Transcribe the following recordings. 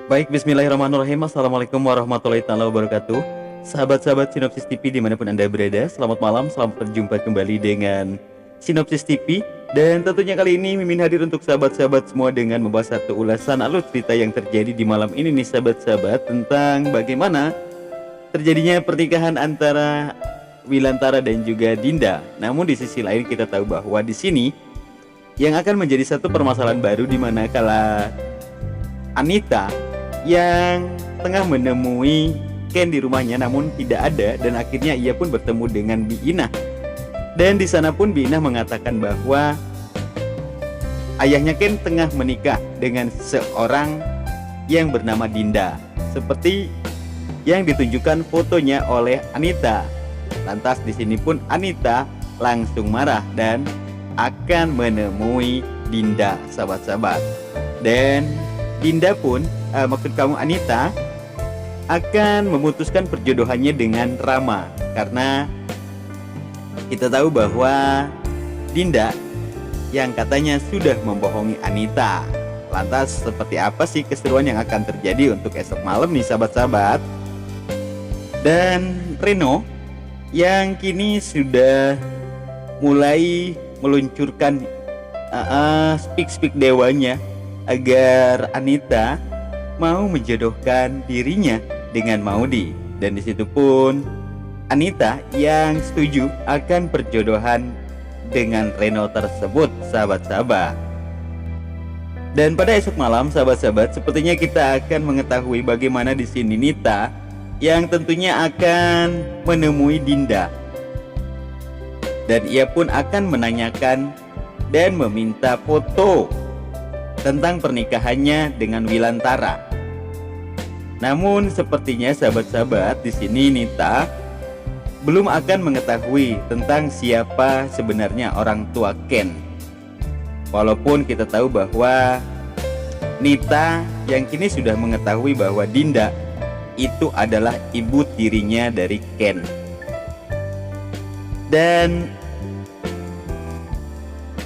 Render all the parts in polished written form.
Baik, bismillahirrahmanirrahim. Assalamualaikum warahmatullahi taala wabarakatuh. Sahabat-sahabat Sinopsis TV dimanapun Anda berada, selamat malam, selamat berjumpa kembali dengan Sinopsis TV. Dan tentunya kali ini Mimin hadir untuk sahabat-sahabat semua dengan membahas satu ulasan alur cerita yang terjadi di malam ini nih sahabat-sahabat, tentang bagaimana terjadinya pernikahan antara Wilantara dan juga Dinda. Namun di sisi lain kita tahu bahwa di sini yang akan menjadi satu permasalahan baru, di mana kala Anita yang tengah menemui Ken di rumahnya namun tidak ada, dan akhirnya ia pun bertemu dengan Bi Inah. Dan di sana pun Bi Inah mengatakan bahwa ayahnya Ken tengah menikah dengan seorang yang bernama Dinda, seperti yang ditunjukkan fotonya oleh Anita. Lantas di sini pun Anita langsung marah dan akan menemui Dinda, sahabat-sahabat. Dan Dinda pun maksud kamu Anita akan memutuskan perjodohannya dengan Rama, karena kita tahu bahwa Dinda yang katanya sudah membohongi Anita. Lantas seperti apa sih keseruan yang akan terjadi untuk esok malam nih sahabat-sahabat? Dan Reno yang kini sudah mulai meluncurkan speak dewanya agar Anita mau menjodohkan dirinya dengan Maudi. Dan disitu pun Anita yang setuju akan perjodohan dengan Reno tersebut, sahabat-sahabat. Dan pada esok malam, sahabat-sahabat, sepertinya kita akan mengetahui bagaimana di sini Nita yang tentunya akan menemui Dinda. Dan ia pun akan menanyakan dan meminta foto tentang pernikahannya dengan Wilantara. Namun sepertinya sahabat-sahabat di sini Nita belum akan mengetahui tentang siapa sebenarnya orang tua Ken. Walaupun kita tahu bahwa Nita yang kini sudah mengetahui bahwa Dinda itu adalah ibu tirinya dari Ken. Dan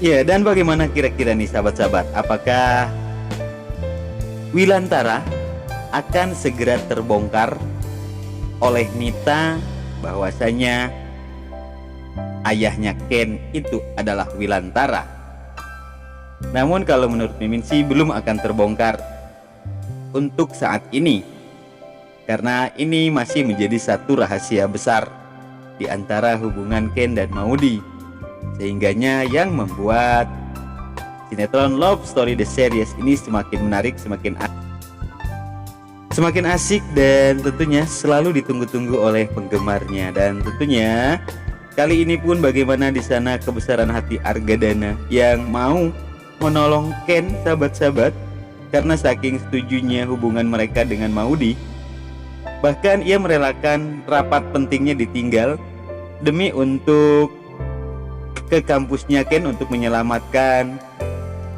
dan bagaimana kira-kira nih sahabat-sahabat, apakah Wilantara akan segera terbongkar oleh Nita bahwasanya ayahnya Ken itu adalah Wilantara? Namun kalau menurut Mimin sih belum akan terbongkar untuk saat ini, karena ini masih menjadi satu rahasia besar di antara hubungan Ken dan Maudi, sehingganya yang membuat sinetron Love Story The Series ini semakin menarik, semakin asik, dan tentunya selalu ditunggu-tunggu oleh penggemarnya. Dan tentunya kali ini pun bagaimana di sana kebesaran hati Argadana yang mau menolong Ken, sahabat-sahabat, karena saking setujunya hubungan mereka dengan Maudi. Bahkan ia merelakan rapat pentingnya ditinggal demi untuk ke kampusnya Ken untuk menyelamatkan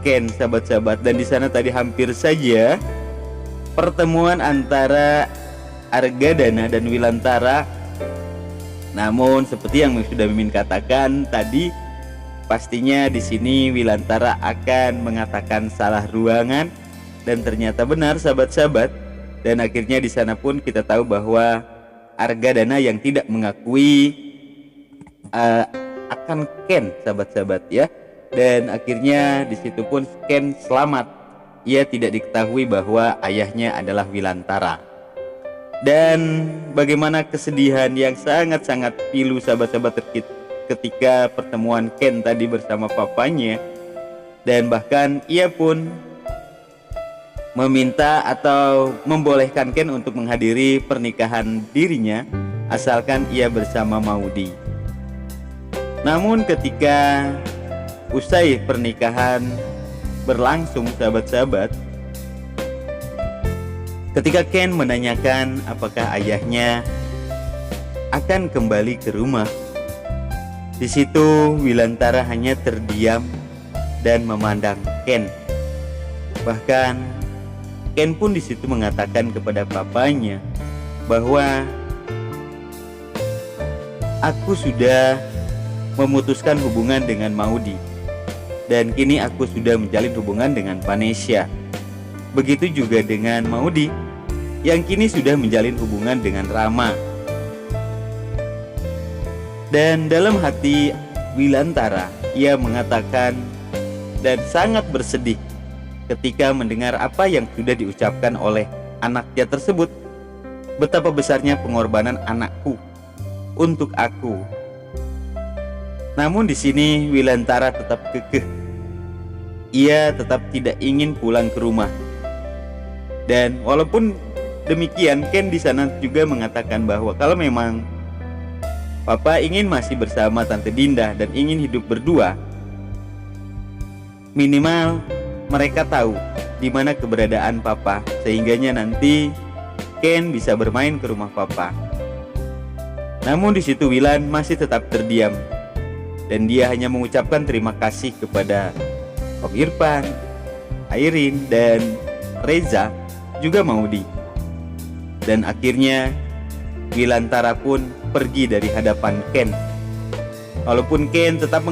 Ken, sahabat-sahabat. Dan di sana tadi hampir saja pertemuan antara Argadana dan Wilantara. Namun seperti yang sudah Mimin katakan tadi, pastinya di sini Wilantara akan mengatakan salah ruangan, dan ternyata benar, sahabat-sahabat. Dan akhirnya di sana pun kita tahu bahwa Argadana yang tidak mengakui akan Ken, sahabat-sahabat ya. Dan akhirnya di situ pun Ken selamat. Ia tidak diketahui bahwa ayahnya adalah Wilantara. Dan bagaimana kesedihan yang sangat-sangat pilu, sahabat-sahabat, ketika pertemuan Ken tadi bersama papanya. Dan bahkan ia pun meminta atau membolehkan Ken untuk menghadiri pernikahan dirinya asalkan ia bersama Maudi. Namun ketika usai pernikahan berlangsung, sahabat-sahabat, ketika Ken menanyakan apakah ayahnya akan kembali ke rumah, di situ Wilantara hanya terdiam dan memandang Ken. Bahkan Ken pun di situ mengatakan kepada papanya bahwa aku sudah memutuskan hubungan dengan Maudi, dan kini aku sudah menjalin hubungan dengan Vanessa. Begitu juga dengan Maudi yang kini sudah menjalin hubungan dengan Rama. Dan dalam hati Wilantara, ia mengatakan dan sangat bersedih ketika mendengar apa yang sudah diucapkan oleh anaknya tersebut. Betapa besarnya pengorbanan anakku untuk aku. Namun di sini Wilantara tetap kekeh. Ia tetap tidak ingin pulang ke rumah. Dan walaupun demikian, Ken di sana juga mengatakan bahwa kalau memang Papa ingin masih bersama Tante Dinda dan ingin hidup berdua, minimal mereka tahu di mana keberadaan Papa, sehingganya nanti Ken bisa bermain ke rumah Papa. Namun di situ Wilan masih tetap terdiam dan dia hanya mengucapkan terima kasih kepada Om Irfan, Airin, dan Reza, juga Maudi. Dan akhirnya Wilantara pun pergi dari hadapan Ken. Walaupun Ken tetap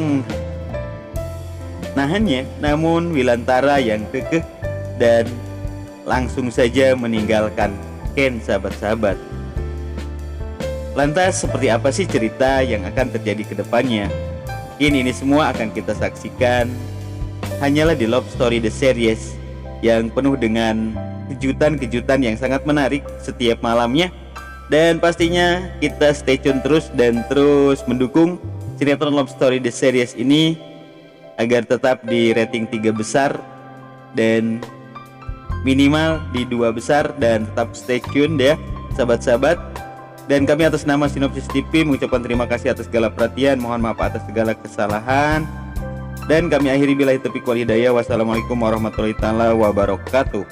menahannya, namun Wilantara yang kekeh dan langsung saja meninggalkan Ken, sahabat-sahabat. Lantas seperti apa sih cerita yang akan terjadi ke depannya? Ini semua akan kita saksikan hanyalah di Love Story The Series yang penuh dengan kejutan-kejutan yang sangat menarik setiap malamnya. Dan pastinya kita stay tune terus dan terus mendukung sinetron Love Story The Series ini agar tetap di rating 3 besar dan minimal di 2 besar, dan tetap stay tune ya sahabat-sahabat. Dan kami atas nama Sinopsis TV mengucapkan terima kasih atas segala perhatian, mohon maaf atas segala kesalahan. Dan kami akhiri billahi taufiq wal hidayah. Wassalamualaikum warahmatullahi wabarakatuh.